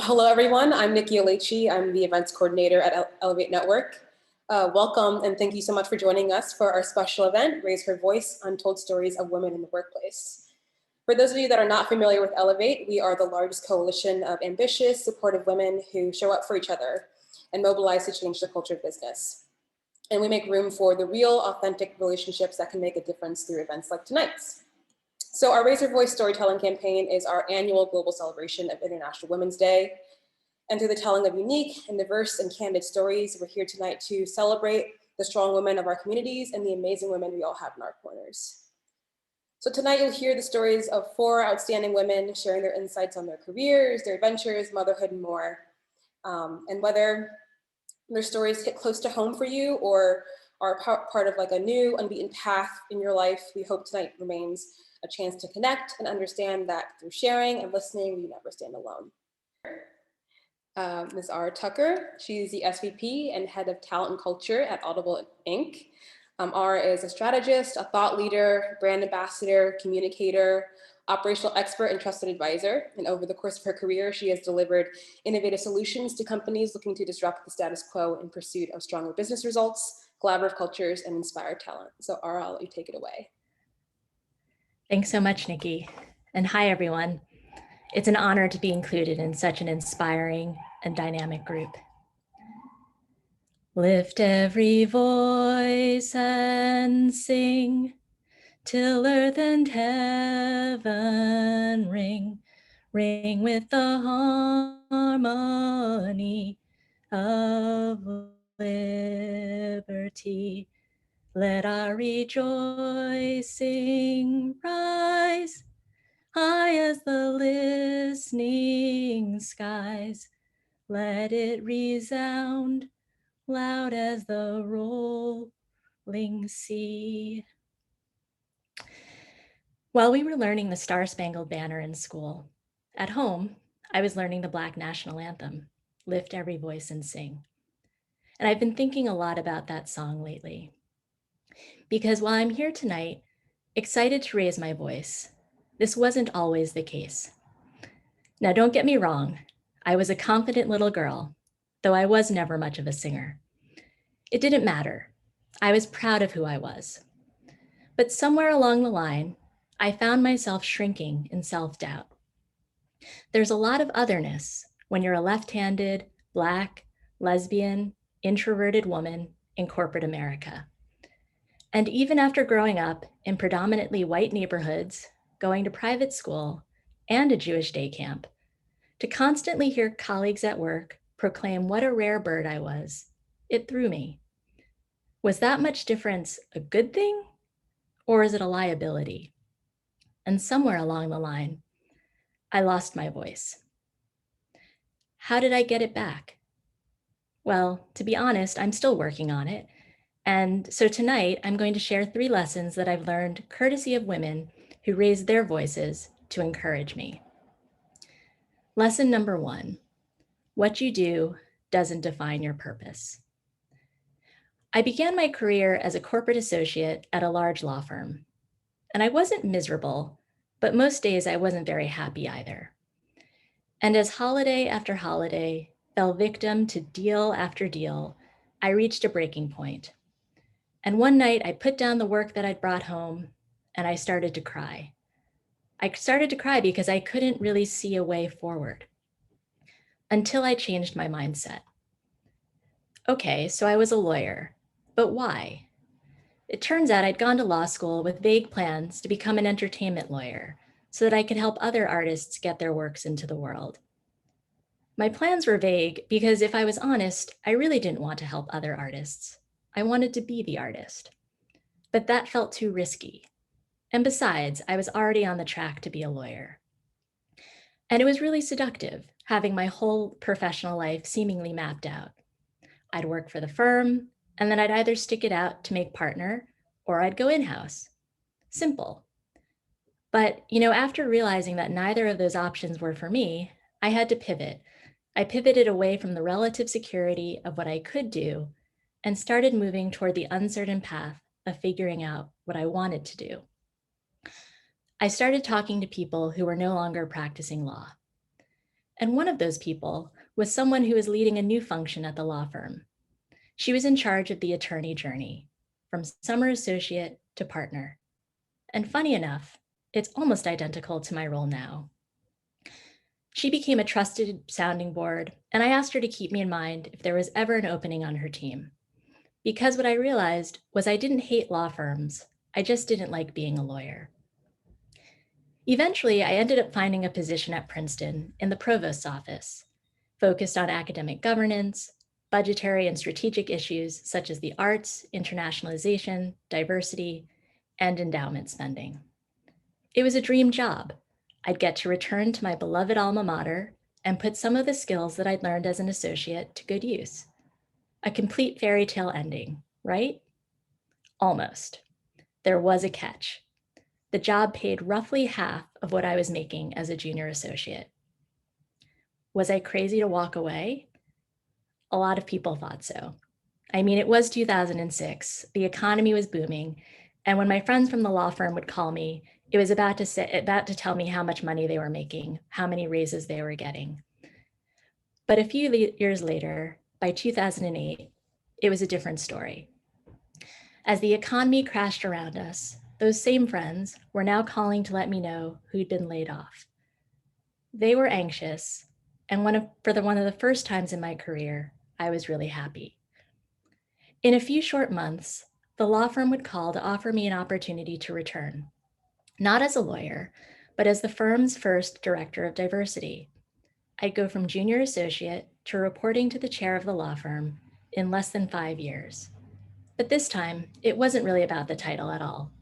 Hello, everyone. I'm Nikki Olechi. I'm the events coordinator at Elevate Network. Welcome, and thank you so much for joining us for our special event, Raise Her Voice, Untold Stories of Women in the Workplace. For those of you that are not familiar with Elevate, we are the largest coalition of ambitious, supportive women who show up for each other and mobilize to change the culture of business. And we make room for the real, authentic relationships that can make a difference through events like tonight's. So our Raise Her Voice storytelling campaign is our annual global celebration of International Women's Day. And through the telling of unique and diverse and candid stories, we're here tonight to celebrate the strong women of our communities and the amazing women we all have in our corners. So tonight you'll hear the stories of 4 outstanding women sharing their insights on their careers, their adventures, motherhood, and more. And whether their stories hit close to home for you or are part of like a new unbeaten path in your life, we hope tonight remains a chance to connect and understand that through sharing and listening, we never stand alone. Ms. R. Tucker, she's the SVP and Head of Talent and Culture at Audible Inc. R is a strategist, a thought leader, brand ambassador, communicator, operational expert, and trusted advisor. And over the course of her career, she has delivered innovative solutions to companies looking to disrupt the status quo in pursuit of stronger business results, collaborative cultures, and inspired talent. So R, I'll let you take it away. Thanks so much, Nikki. And hi, everyone. It's an honor to be included in such an inspiring and dynamic group. Lift every voice and sing till earth and heaven ring, ring with the harmony of liberty. Let our rejoicing rise high as the listening skies. Let it resound loud as the rolling sea. While we were learning the Star-Spangled Banner in school, at home, I was learning the Black National Anthem, Lift Every Voice and Sing. And I've been thinking a lot about that song lately. Because while I'm here tonight, excited to raise my voice, this wasn't always the case. Now, don't get me wrong, I was a confident little girl, though I was never much of a singer. It didn't matter. I was proud of who I was. But somewhere along the line, I found myself shrinking in self-doubt. There's a lot of otherness when you're a left-handed, Black, lesbian, introverted woman in corporate America. And even after growing up in predominantly white neighborhoods, going to private school, and a Jewish day camp, to constantly hear colleagues at work proclaim what a rare bird I was, it threw me. Was that much difference a good thing, or is it a liability? And somewhere along the line, I lost my voice. How did I get it back? Well, to be honest, I'm still working on it. And so tonight, I'm going to share 3 lessons that I've learned courtesy of women who raised their voices to encourage me. Lesson number 1, what you do doesn't define your purpose. I began my career as a corporate associate at a large law firm. And I wasn't miserable, but most days I wasn't very happy either. And as holiday after holiday fell victim to deal after deal, I reached a breaking point. And one night I put down the work that I'd brought home and I started to cry. I started to cry because I couldn't really see a way forward until I changed my mindset. Okay, so I was a lawyer, but why? It turns out I'd gone to law school with vague plans to become an entertainment lawyer so that I could help other artists get their works into the world. My plans were vague because if I was honest, I really didn't want to help other artists. I wanted to be the artist. But that felt too risky. And besides, I was already on the track to be a lawyer. And it was really seductive, having my whole professional life seemingly mapped out. I'd work for the firm, and then I'd either stick it out to make partner or I'd go in-house. Simple. But, after realizing that neither of those options were for me, I had to pivot. I pivoted away from the relative security of what I could do and started moving toward the uncertain path of figuring out what I wanted to do. I started talking to people who were no longer practicing law. And one of those people was someone who was leading a new function at the law firm. She was in charge of the attorney journey, from summer associate to partner. And funny enough, it's almost identical to my role now. She became a trusted sounding board, and I asked her to keep me in mind if there was ever an opening on her team. Because what I realized was I didn't hate law firms, I just didn't like being a lawyer. Eventually, I ended up finding a position at Princeton in the provost's office, focused on academic governance, budgetary and strategic issues such as the arts, internationalization, diversity, and endowment spending. It was a dream job. I'd get to return to my beloved alma mater and put some of the skills that I'd learned as an associate to good use. A complete fairy tale ending, right? Almost. There was a catch. The job paid roughly half of what I was making as a junior associate. Was I crazy to walk away? A lot of people thought so. I mean, it was 2006, the economy was booming, and when my friends from the law firm would call me, it was about to tell me how much money they were making, how many raises they were getting. But a few years later, by 2008, it was a different story. As the economy crashed around us, those same friends were now calling to let me know who'd been laid off. They were anxious, and one of the first times in my career, I was really happy. In a few short months, the law firm would call to offer me an opportunity to return, not as a lawyer, but as the firm's first director of diversity. I'd go from junior associate to reporting to the chair of the law firm in less than 5 years. But this time, it wasn't really about the title at all.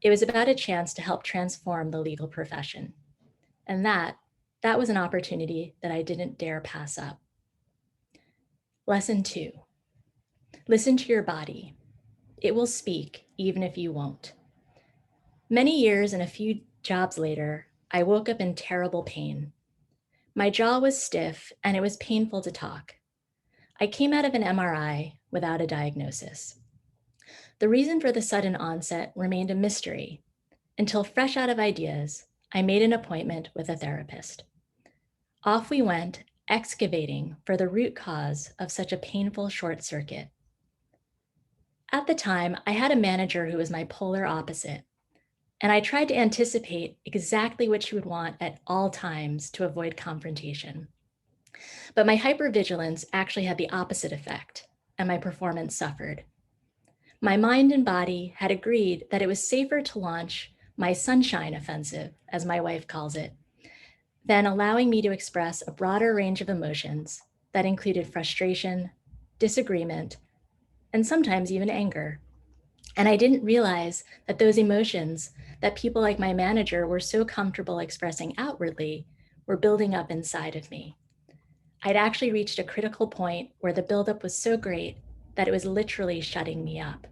It was about a chance to help transform the legal profession. And that was an opportunity that I didn't dare pass up. Lesson 2, listen to your body. It will speak even if you won't. Many years and a few jobs later, I woke up in terrible pain. My jaw was stiff and it was painful to talk. I came out of an MRI without a diagnosis. The reason for the sudden onset remained a mystery until, fresh out of ideas, I made an appointment with a therapist. Off we went, excavating for the root cause of such a painful short circuit. At the time, I had a manager who was my polar opposite, and I tried to anticipate exactly what she would want at all times to avoid confrontation. But my hypervigilance actually had the opposite effect, and my performance suffered. My mind and body had agreed that it was safer to launch my sunshine offensive, as my wife calls it, than allowing me to express a broader range of emotions that included frustration, disagreement, and sometimes even anger. And I didn't realize that those emotions that people like my manager were so comfortable expressing outwardly were building up inside of me. I'd actually reached a critical point where the buildup was so great that it was literally shutting me up.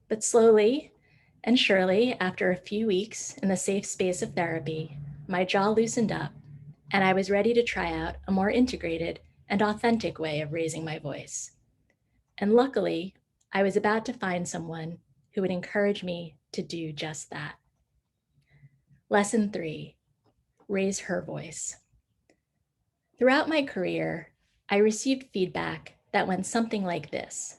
But slowly and surely, after a few weeks in the safe space of therapy, my jaw loosened up, and I was ready to try out a more integrated and authentic way of raising my voice. And luckily, I was about to find someone who would encourage me to do just that. Lesson 3, raise her voice. Throughout my career, I received feedback that went something like this.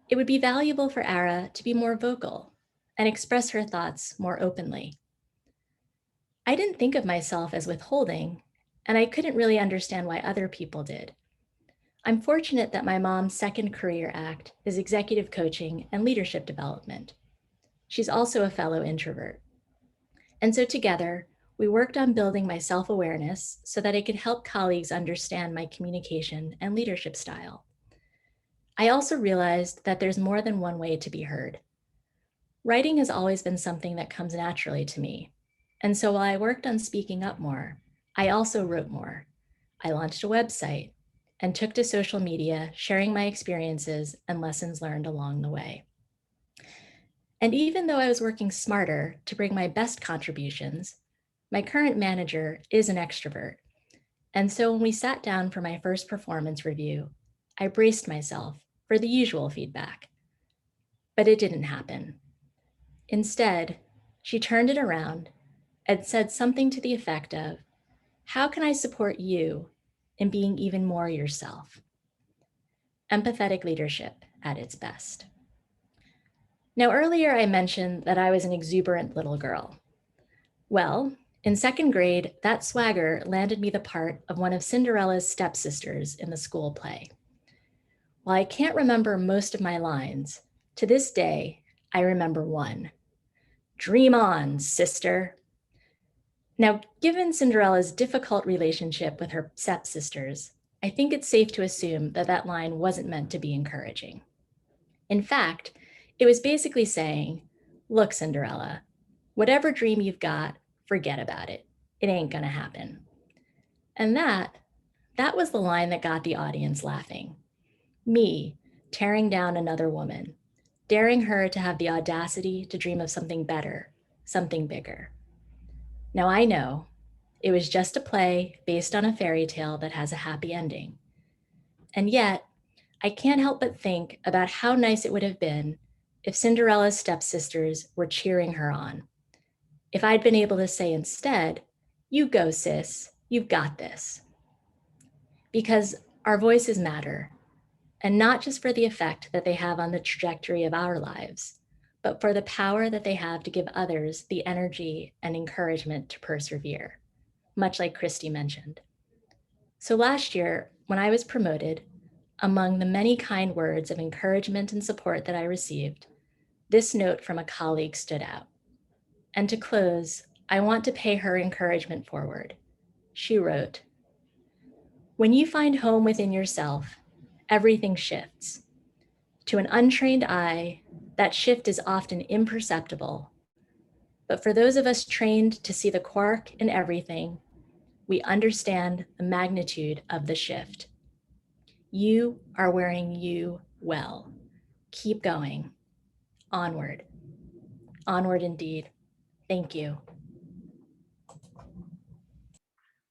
It would be valuable for Ara to be more vocal and express her thoughts more openly. I didn't think of myself as withholding, and I couldn't really understand why other people did. I'm fortunate that my mom's second career act is executive coaching and leadership development. She's also a fellow introvert. And so together, we worked on building my self-awareness so that I could help colleagues understand my communication and leadership style. I also realized that there's more than one way to be heard. Writing has always been something that comes naturally to me. And so while I worked on speaking up more, I also wrote more. I launched a website and took to social media, sharing my experiences and lessons learned along the way. And even though I was working smarter to bring my best contributions, my current manager is an extrovert. And so when we sat down for my first performance review, I braced myself for the usual feedback. But it didn't happen. Instead, she turned it around and said something to the effect of, How can I support you in being even more yourself? Empathetic leadership at its best. Now, earlier I mentioned that I was an exuberant little girl. Well, in second grade, that swagger landed me the part of one of Cinderella's stepsisters in the school play. While I can't remember most of my lines, to this day, I remember one. Dream on, sister. Now, given Cinderella's difficult relationship with her stepsisters, I think it's safe to assume that that line wasn't meant to be encouraging. In fact, it was basically saying, look, Cinderella, whatever dream you've got, forget about it. It ain't gonna happen. And that was the line that got the audience laughing. Me tearing down another woman, daring her to have the audacity to dream of something better, something bigger. Now I know it was just a play based on a fairy tale that has a happy ending. And yet, I can't help but think about how nice it would have been if Cinderella's stepsisters were cheering her on. If I'd been able to say instead, you go, sis, you've got this. Because our voices matter, and not just for the effect that they have on the trajectory of our lives, but for the power that they have to give others the energy and encouragement to persevere, much like Christy mentioned. So last year, when I was promoted, among the many kind words of encouragement and support that I received, this note from a colleague stood out. And to close, I want to pay her encouragement forward. She wrote, when you find home within yourself, everything shifts. To an untrained eye, that shift is often imperceptible. But for those of us trained to see the quark in everything, we understand the magnitude of the shift. You are wearing you well. Keep going. Onward. Onward indeed. Thank you.